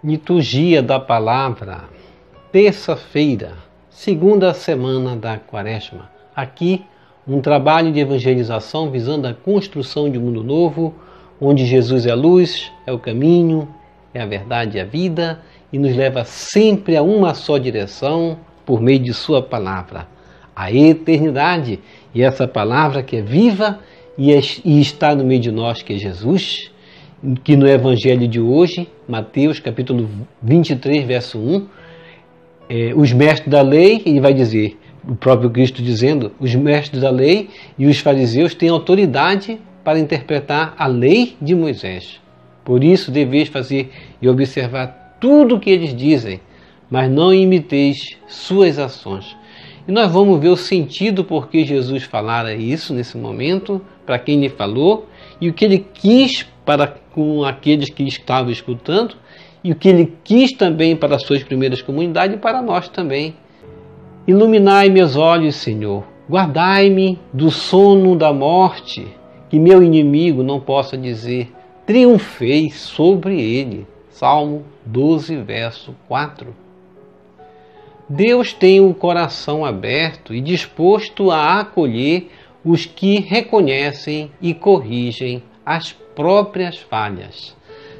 Liturgia da Palavra, terça-feira, segunda semana da Quaresma. Aqui, um trabalho de evangelização visando a construção de um mundo novo, onde Jesus é a luz, é o caminho, é a verdade e a vida, e nos leva sempre a uma só direção por meio de sua palavra, a eternidade. E essa palavra que é viva e está no meio de nós, que é Jesus, que no Evangelho de hoje, Mateus capítulo 23, verso 1, os mestres da lei, ele vai dizer, o próprio Cristo dizendo, os mestres da lei e os fariseus têm autoridade para interpretar a lei de Moisés. Por isso deveis fazer e observar tudo o que eles dizem, mas não imiteis suas ações. E nós vamos ver o sentido por que Jesus falara isso nesse momento, para quem lhe falou, e o que ele quis para com aqueles que estavam escutando, e o que ele quis também para as suas primeiras comunidades e para nós também. Iluminai meus olhos, Senhor, guardai-me do sono da morte, que meu inimigo não possa dizer, triunfei sobre ele. Salmo 12, verso 4. Deus tem o coração aberto e disposto a acolher os que reconhecem e corrigem as próprias falhas.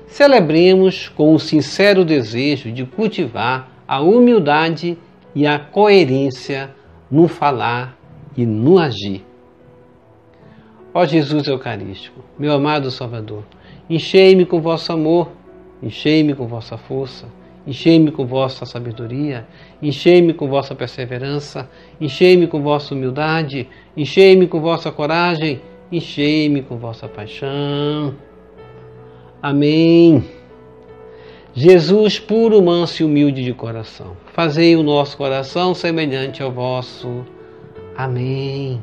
Celebremos com o sincero desejo de cultivar a humildade e a coerência no falar e no agir. Ó Jesus Eucarístico, meu amado Salvador, enchei-me com vosso amor, enchei-me com vossa força, enchei-me com vossa sabedoria, enchei-me com vossa perseverança, enchei-me com vossa humildade, enchei-me com vossa coragem, enchei-me com vossa paixão. Amém. Jesus, puro, manso e humilde de coração, fazei o nosso coração semelhante ao vosso. Amém.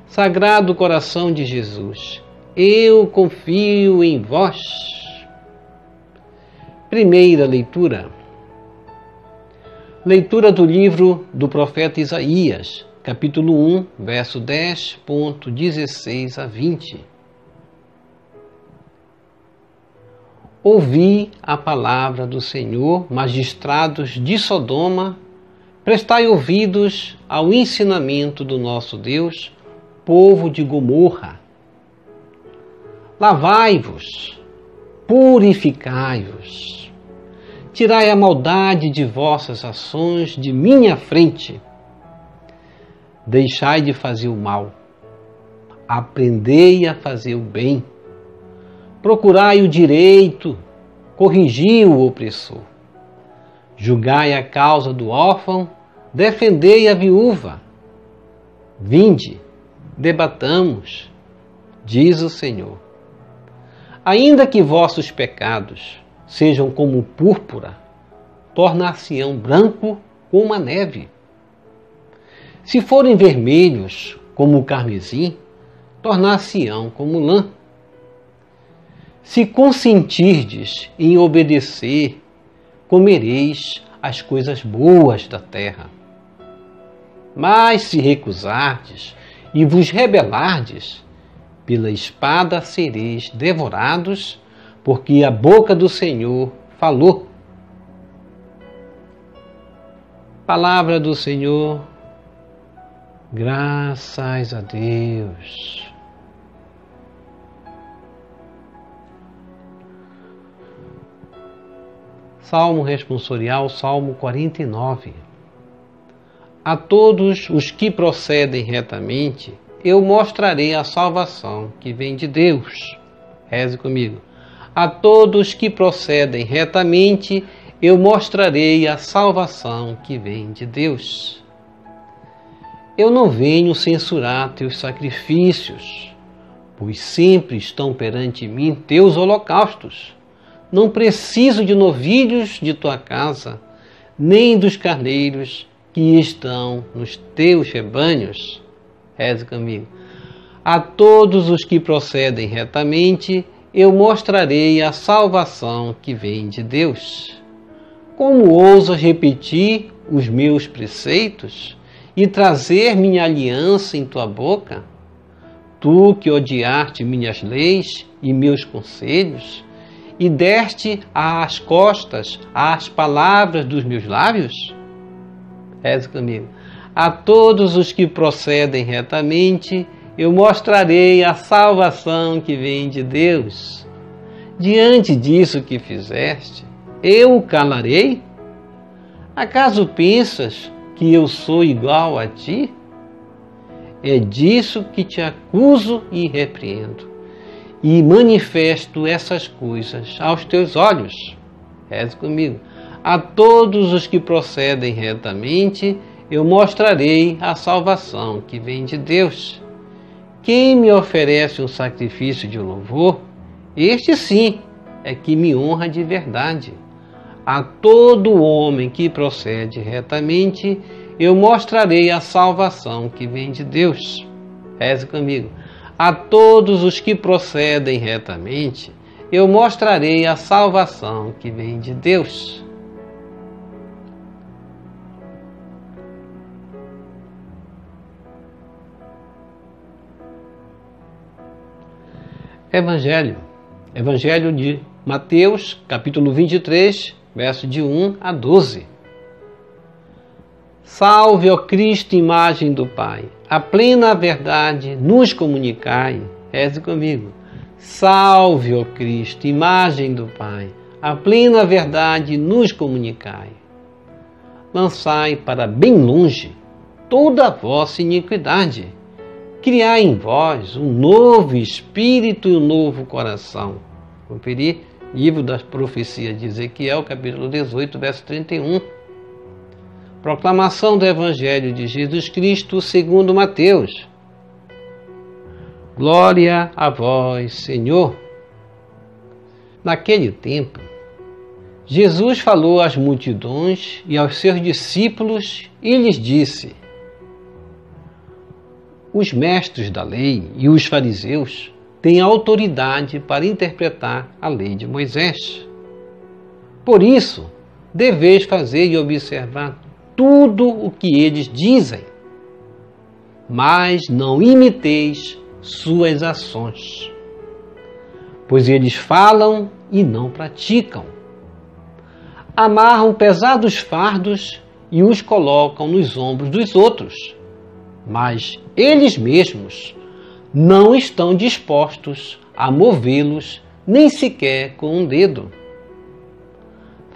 Sagrado coração de Jesus, eu confio em vós. Primeira leitura. Leitura do livro do profeta Isaías, capítulo 1, verso 10.16 a 20. Ouvi a palavra do Senhor, magistrados de Sodoma, prestai ouvidos ao ensinamento do nosso Deus, povo de Gomorra. Lavai-vos, purificai-vos, tirai a maldade de vossas ações de minha frente. Deixai de fazer o mal, aprendei a fazer o bem, procurai o direito, corrigi o opressor, julgai a causa do órfão, defendei a viúva. Vinde, debatamos, diz o Senhor. Ainda que vossos pecados sejam como púrpura, tornar-se-ão branco como a neve. Se forem vermelhos como o carmesim, tornar-se-ão como lã. Se consentirdes em obedecer, comereis as coisas boas da terra. Mas se recusardes e vos rebelardes, pela espada sereis devorados, porque a boca do Senhor falou. Palavra do Senhor, graças a Deus. Salmo responsorial, Salmo 49. A todos os que procedem retamente, eu mostrarei a salvação que vem de Deus. Reze comigo. A todos que procedem retamente, eu mostrarei a salvação que vem de Deus. Eu não venho censurar teus sacrifícios, pois sempre estão perante mim teus holocaustos. Não preciso de novilhos de tua casa, nem dos carneiros que estão nos teus rebanhos. Reze comigo. A todos os que procedem retamente, eu mostrarei a salvação que vem de Deus. Como ousas repetir os meus preceitos e trazer minha aliança em tua boca? Tu que odiaste minhas leis e meus conselhos, e deste as costas às palavras dos meus lábios? Reze comigo. A todos os que procedem retamente, eu mostrarei a salvação que vem de Deus. Diante disso que fizeste, eu o calarei? Acaso pensas que eu sou igual a ti? É disso que te acuso e repreendo, e manifesto essas coisas aos teus olhos. Reze comigo. A todos os que procedem retamente, eu mostrarei a salvação que vem de Deus. Quem me oferece um sacrifício de louvor, este sim é que me honra de verdade. A todo homem que procede retamente, eu mostrarei a salvação que vem de Deus. Reze comigo. A todos os que procedem retamente, eu mostrarei a salvação que vem de Deus. Evangelho de Mateus, capítulo 23, verso de 1 a 12. Salve, ó Cristo, imagem do Pai, a plena verdade nos comunicai. Reze comigo. Salve, ó Cristo, imagem do Pai, a plena verdade nos comunicai. Lançai para bem longe toda a vossa iniquidade. Criai em vós um novo espírito e um novo coração. Conferir livro das profecias de Ezequiel, capítulo 18, verso 31. Proclamação do Evangelho de Jesus Cristo segundo Mateus. Glória a vós, Senhor. Naquele tempo, Jesus falou às multidões e aos seus discípulos e lhes disse: os mestres da lei e os fariseus têm autoridade para interpretar a lei de Moisés. Por isso, deveis fazer e observar tudo o que eles dizem, mas não imiteis suas ações, pois eles falam e não praticam. Amarram pesados fardos e os colocam nos ombros dos outros, mas eles mesmos não estão dispostos a movê-los nem sequer com um dedo.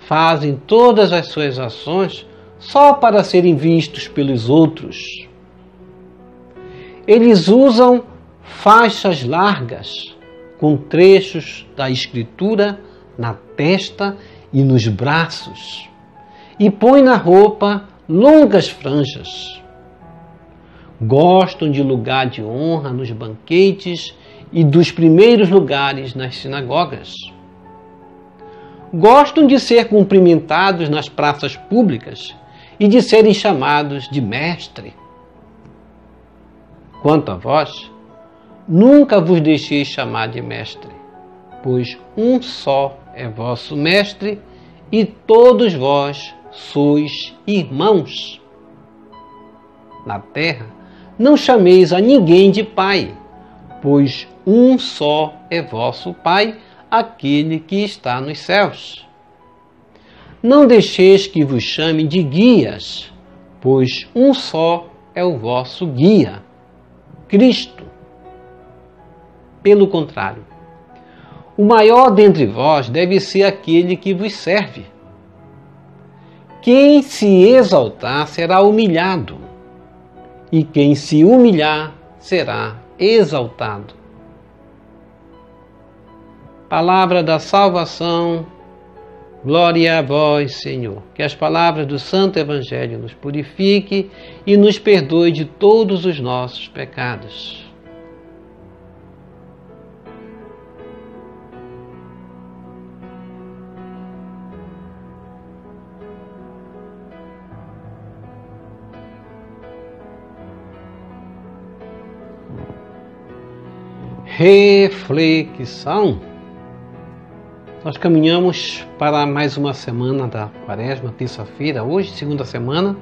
Fazem todas as suas ações só para serem vistos pelos outros. Eles usam faixas largas com trechos da Escritura na testa e nos braços e põem na roupa longas franjas. Gostam de lugar de honra nos banquetes e dos primeiros lugares nas sinagogas. Gostam de ser cumprimentados nas praças públicas e de serem chamados de mestre. Quanto a vós, nunca vos deixeis chamar de mestre, pois um só é vosso mestre e todos vós sois irmãos. Na terra, não chameis a ninguém de pai, pois um só é vosso Pai, aquele que está nos céus. Não deixeis que vos chame de guias, pois um só é o vosso guia, Cristo. Pelo contrário, o maior dentre vós deve ser aquele que vos serve. Quem se exaltar será humilhado, e quem se humilhar será exaltado. Palavra da salvação, glória a vós, Senhor. Que as palavras do Santo Evangelho nos purifique e nos perdoe de todos os nossos pecados. Reflexão. Nós caminhamos para mais uma semana da Quaresma, terça-feira, hoje, segunda semana,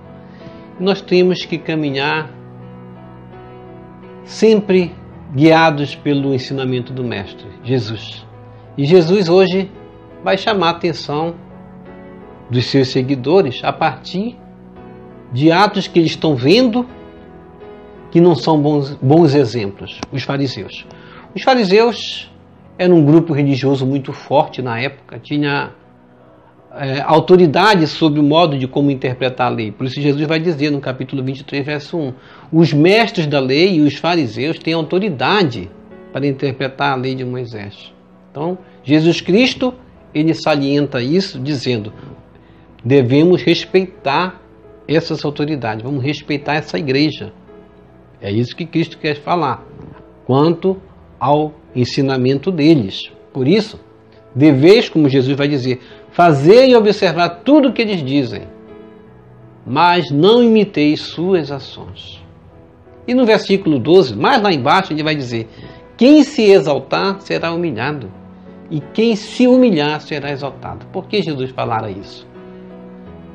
e nós temos que caminhar sempre guiados pelo ensinamento do Mestre, Jesus. E Jesus hoje vai chamar a atenção dos seus seguidores a partir de atos que eles estão vendo que não são bons exemplos. Os fariseus. Os fariseus eram um grupo religioso muito forte na época, tinha autoridade sobre o modo de como interpretar a lei. Por isso Jesus vai dizer no capítulo 23, verso 1, os mestres da lei e os fariseus têm autoridade para interpretar a lei de Moisés. Então, Jesus Cristo, ele salienta isso dizendo, devemos respeitar essas autoridades, vamos respeitar essa igreja. É isso que Cristo quer falar, quanto ao ensinamento deles. Por isso, deveis, como Jesus vai dizer, fazer e observar tudo o que eles dizem, mas não imiteis suas ações. E no versículo 12, mais lá embaixo, ele vai dizer, quem se exaltar será humilhado, e quem se humilhar será exaltado. Por que Jesus falara isso?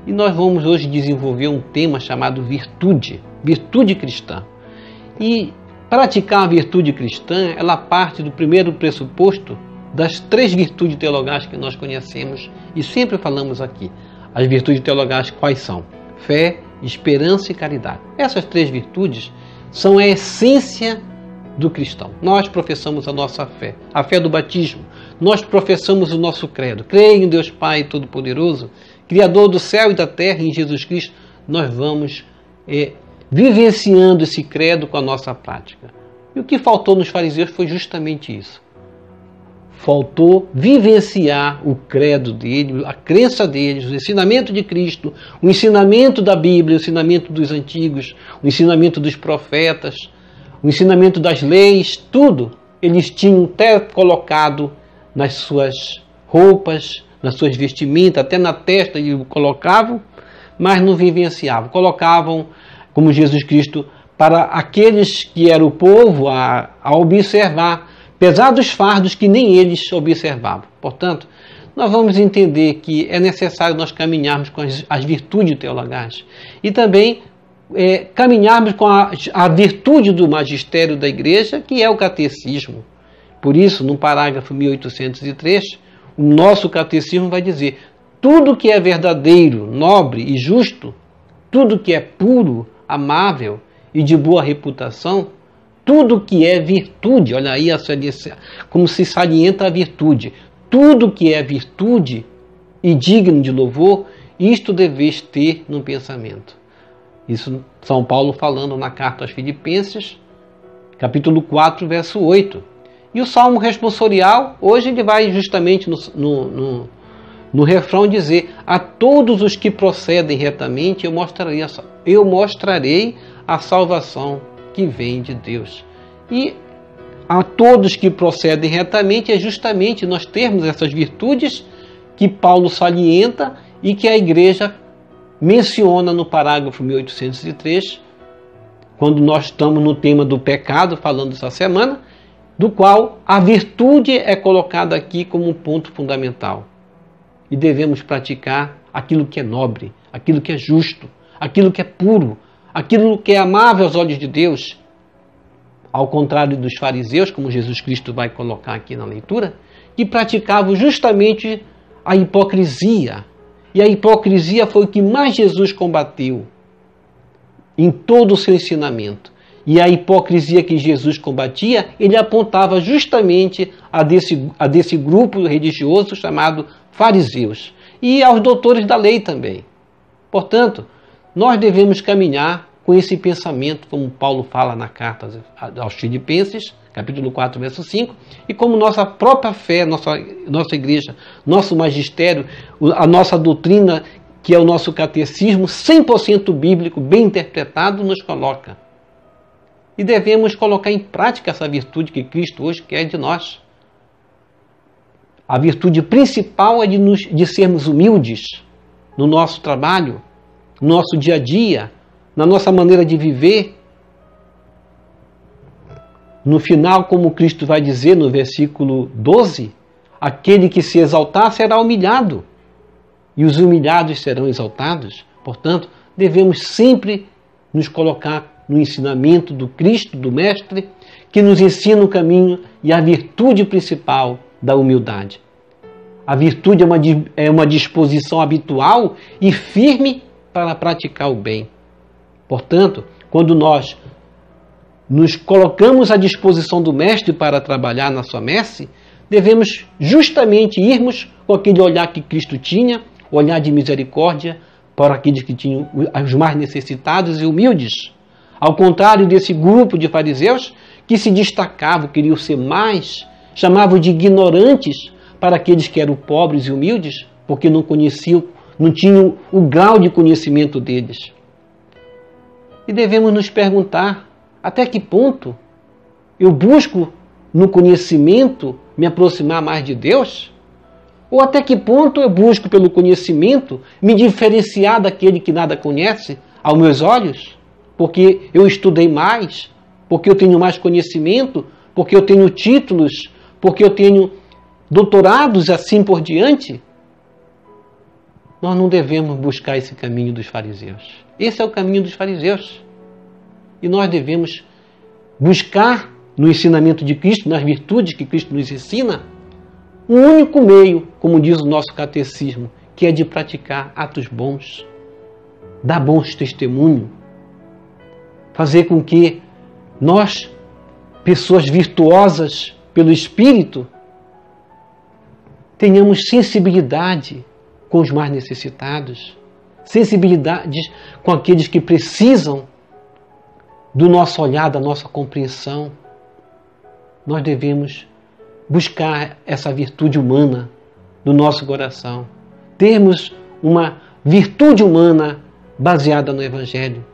E nós vamos hoje desenvolver um tema chamado virtude, virtude cristã. E praticar a virtude cristã, ela parte do primeiro pressuposto das 3 virtudes teologais que nós conhecemos e sempre falamos aqui. As virtudes teologais quais são? Fé, esperança e caridade. Essas 3 virtudes são a essência do cristão. Nós professamos a nossa fé, a fé do batismo. Nós professamos o nosso credo. Creio em Deus Pai Todo-Poderoso, Criador do céu e da terra, em Jesus Cristo. Nós vamos vivenciando esse credo com a nossa prática. E o que faltou nos fariseus foi justamente isso. Faltou vivenciar o credo deles, a crença deles, o ensinamento de Cristo, o ensinamento da Bíblia, o ensinamento dos antigos, o ensinamento dos profetas, o ensinamento das leis, tudo eles tinham até colocado nas suas roupas, nas suas vestimentas, até na testa eles colocavam, mas não vivenciavam. Colocavam, como Jesus Cristo, para aqueles que era o povo a observar, pesados fardos que nem eles observavam. Portanto, nós vamos entender que é necessário nós caminharmos com as virtudes teologais e também caminharmos com a virtude do magistério da igreja, que é o catecismo. Por isso, no parágrafo 1803, o nosso catecismo vai dizer: tudo que é verdadeiro, nobre e justo, tudo que é puro, amável e de boa reputação, tudo que é virtude, olha aí como se salienta a virtude, tudo que é virtude e digno de louvor, isto deveis ter no pensamento. Isso São Paulo falando na carta aos Filipenses, capítulo 4, verso 8. E o Salmo responsorial, hoje ele vai justamente no refrão dizer: a todos os que procedem retamente eu mostrarei a salvação que vem de Deus. E a todos que procedem retamente é justamente nós termos essas virtudes que Paulo salienta e que a igreja menciona no parágrafo 1803, quando nós estamos no tema do pecado, falando essa semana, do qual a virtude é colocada aqui como um ponto fundamental. E devemos praticar aquilo que é nobre, aquilo que é justo, aquilo que é puro, aquilo que é amável aos olhos de Deus. Ao contrário dos fariseus, como Jesus Cristo vai colocar aqui na leitura, que praticavam justamente a hipocrisia. E a hipocrisia foi o que mais Jesus combateu em todo o seu ensinamento. E a hipocrisia que Jesus combatia, ele apontava justamente a desse grupo religioso chamado fariseus. E aos doutores da lei também. Portanto, nós devemos caminhar com esse pensamento, como Paulo fala na carta aos Filipenses, capítulo 4, verso 5, e como nossa própria fé, nossa igreja, nosso magistério, a nossa doutrina, que é o nosso catecismo, 100% bíblico, bem interpretado, nos coloca. E devemos colocar em prática essa virtude que Cristo hoje quer de nós. A virtude principal é de sermos humildes no nosso trabalho, no nosso dia a dia, na nossa maneira de viver. No final, como Cristo vai dizer no versículo 12, aquele que se exaltar será humilhado, e os humilhados serão exaltados. Portanto, devemos sempre nos colocar no ensinamento do Cristo, do Mestre, que nos ensina o caminho e a virtude principal da humildade. A virtude é uma disposição habitual e firme para praticar o bem. Portanto, quando nós nos colocamos à disposição do Mestre para trabalhar na sua messe, devemos justamente irmos com aquele olhar que Cristo tinha, olhar de misericórdia para aqueles que tinham os mais necessitados e humildes. Ao contrário desse grupo de fariseus que se destacavam, queriam ser mais, chamavam de ignorantes para aqueles que eram pobres e humildes, porque não conheciam, não tinham o grau de conhecimento deles. E devemos nos perguntar, até que ponto eu busco no conhecimento me aproximar mais de Deus? Ou até que ponto eu busco pelo conhecimento me diferenciar daquele que nada conhece aos meus olhos? Porque eu estudei mais, porque eu tenho mais conhecimento, porque eu tenho títulos, porque eu tenho doutorados, assim por diante? Nós não devemos buscar esse caminho dos fariseus. Esse é o caminho dos fariseus. E nós devemos buscar no ensinamento de Cristo, nas virtudes que Cristo nos ensina, um único meio, como diz o nosso catecismo, que é de praticar atos bons, dar bons testemunhos, fazer com que nós, pessoas virtuosas pelo Espírito, tenhamos sensibilidade com os mais necessitados, sensibilidade com aqueles que precisam do nosso olhar, da nossa compreensão. Nós devemos buscar essa virtude humana no nosso coração. Termos uma virtude humana baseada no Evangelho.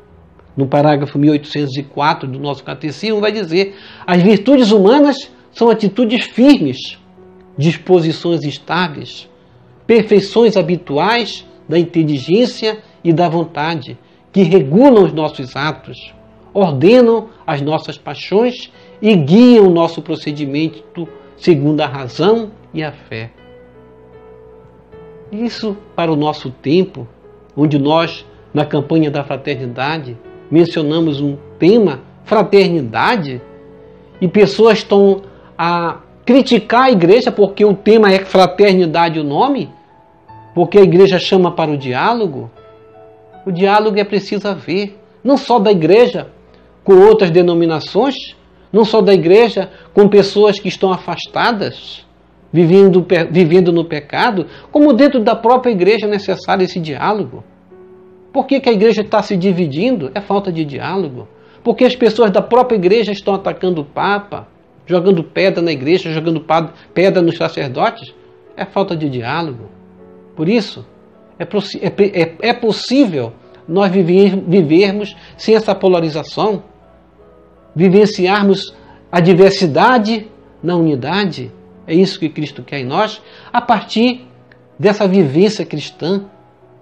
No parágrafo 1804 do nosso catecismo vai dizer: as virtudes humanas são atitudes firmes, disposições estáveis, perfeições habituais da inteligência e da vontade, que regulam os nossos atos, ordenam as nossas paixões e guiam o nosso procedimento segundo a razão e a fé. Isso para o nosso tempo, onde nós, na campanha da fraternidade, mencionamos um tema, fraternidade, e pessoas estão a criticar a igreja porque o tema é fraternidade o nome, porque a igreja chama para o diálogo. O diálogo é preciso haver, não só da igreja com outras denominações, não só da igreja com pessoas que estão afastadas, vivendo no pecado, como dentro da própria igreja é necessário esse diálogo. Por que a igreja está se dividindo? É falta de diálogo. Porque as pessoas da própria igreja estão atacando o Papa, jogando pedra na igreja, jogando pedra nos sacerdotes. É falta de diálogo. Por isso, é possível nós vivermos sem essa polarização, vivenciarmos a diversidade na unidade. É isso que Cristo quer em nós, a partir dessa vivência cristã,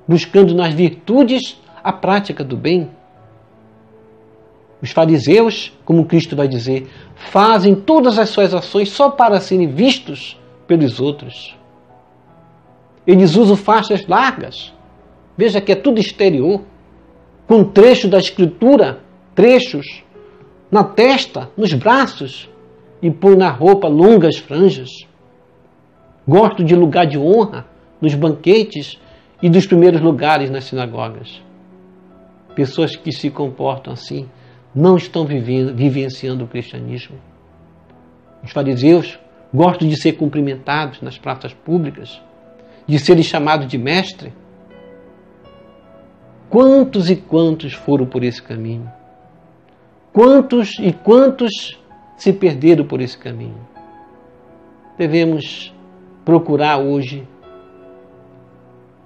buscando nas virtudes a prática do bem. Os fariseus, como Cristo vai dizer, fazem todas as suas ações só para serem vistos pelos outros. Eles usam faixas largas. Veja que é tudo exterior, com trechos da Escritura, trechos na testa, nos braços, e põe na roupa longas franjas. Gosto de lugar de honra nos banquetes e dos primeiros lugares nas sinagogas. Pessoas que se comportam assim não estão vivenciando o cristianismo. Os fariseus gostam de ser cumprimentados nas praças públicas, de serem chamados de mestre. Quantos e quantos foram por esse caminho? Quantos e quantos se perderam por esse caminho? Devemos procurar hoje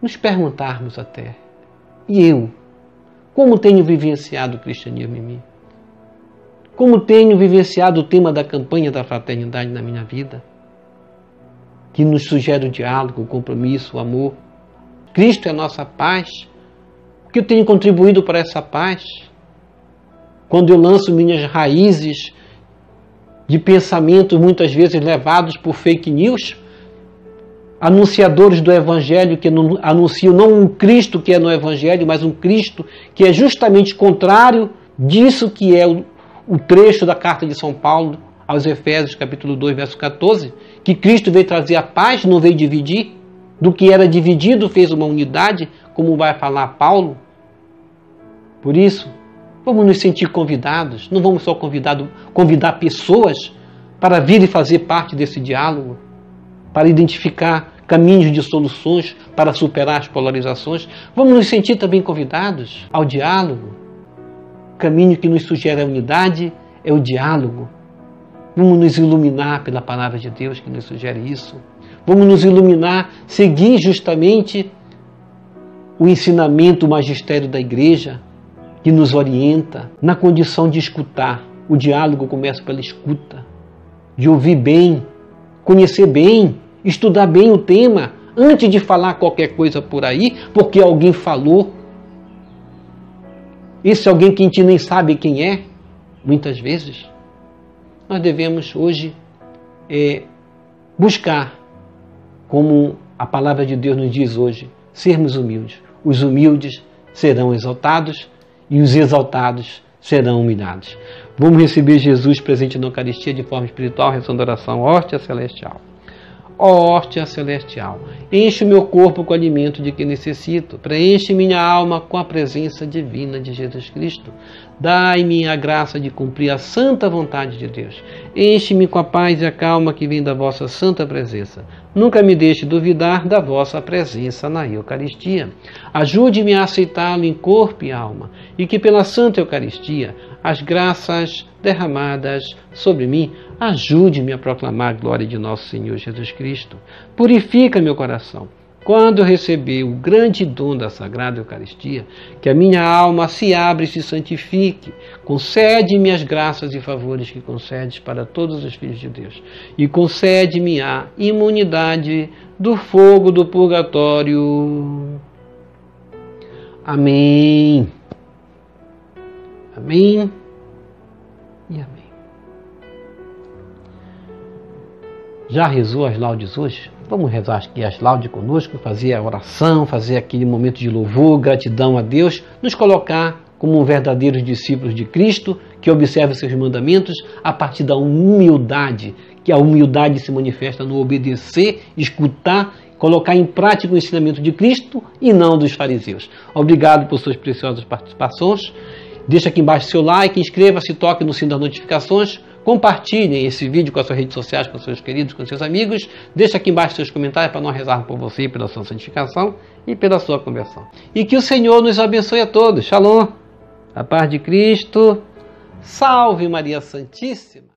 nos perguntarmos até: e eu? Como tenho vivenciado o cristianismo em mim? Como tenho vivenciado o tema da campanha da fraternidade na minha vida? Que nos sugere o diálogo, o compromisso, o amor. Cristo é a nossa paz. O que eu tenho contribuído para essa paz? Quando eu lanço minhas raízes de pensamentos muitas vezes levados por fake news, anunciadores do Evangelho que anunciam não um Cristo que é no Evangelho, mas um Cristo que é justamente contrário disso que é o trecho da carta de São Paulo aos Efésios, capítulo 2, verso 14, que Cristo veio trazer a paz, não veio dividir. Do que era dividido fez uma unidade, como vai falar Paulo. Por isso, vamos nos sentir convidados. Não vamos só convidar pessoas para vir e fazer parte desse diálogo, para identificar caminhos de soluções, para superar as polarizações. Vamos nos sentir também convidados ao diálogo. O caminho que nos sugere a unidade é o diálogo. Vamos nos iluminar pela palavra de Deus que nos sugere isso. Vamos nos iluminar, seguir justamente o ensinamento, o magistério da igreja, que nos orienta na condição de escutar. O diálogo começa pela escuta, de ouvir bem, conhecer bem, estudar bem o tema, antes de falar qualquer coisa por aí, porque alguém falou. Esse alguém que a gente nem sabe quem é, muitas vezes. Nós devemos hoje buscar, como a palavra de Deus nos diz hoje, sermos humildes. Os humildes serão exaltados e os exaltados serão humilhados. Vamos receber Jesus presente na Eucaristia de forma espiritual, rezando a oração Hóstia Celestial. Ó hóstia celestial, enche o meu corpo com o alimento de que necessito, preenche minha alma com a presença divina de Jesus Cristo. Dai-me a graça de cumprir a santa vontade de Deus. Enche-me com a paz e a calma que vem da vossa santa presença. Nunca me deixe duvidar da vossa presença na Eucaristia. Ajude-me a aceitá-lo em corpo e alma, e que pela Santa Eucaristia as graças derramadas sobre mim ajude-me a proclamar a glória de nosso Senhor Jesus Cristo. Purifica meu coração. Quando eu receber o grande dom da Sagrada Eucaristia, que a minha alma se abra e se santifique, concede-me as graças e favores que concedes para todos os filhos de Deus, e concede-me a imunidade do fogo do purgatório. Amém. Amém e amém. Já rezou as laudes hoje? Vamos rezar aqui as laudes conosco, fazer a oração, fazer aquele momento de louvor, gratidão a Deus, nos colocar como verdadeiros discípulos de Cristo, que observam seus mandamentos a partir da humildade, que a humildade se manifesta no obedecer, escutar, colocar em prática o ensinamento de Cristo e não dos fariseus. Obrigado por suas preciosas participações. Deixa aqui embaixo seu like, inscreva-se, toque no sino das notificações, compartilhem esse vídeo com as suas redes sociais, com seus queridos, com seus amigos. Deixa aqui embaixo seus comentários para nós rezarmos por você, pela sua santificação e pela sua conversão. E que o Senhor nos abençoe a todos. Shalom. A paz de Cristo. Salve Maria Santíssima.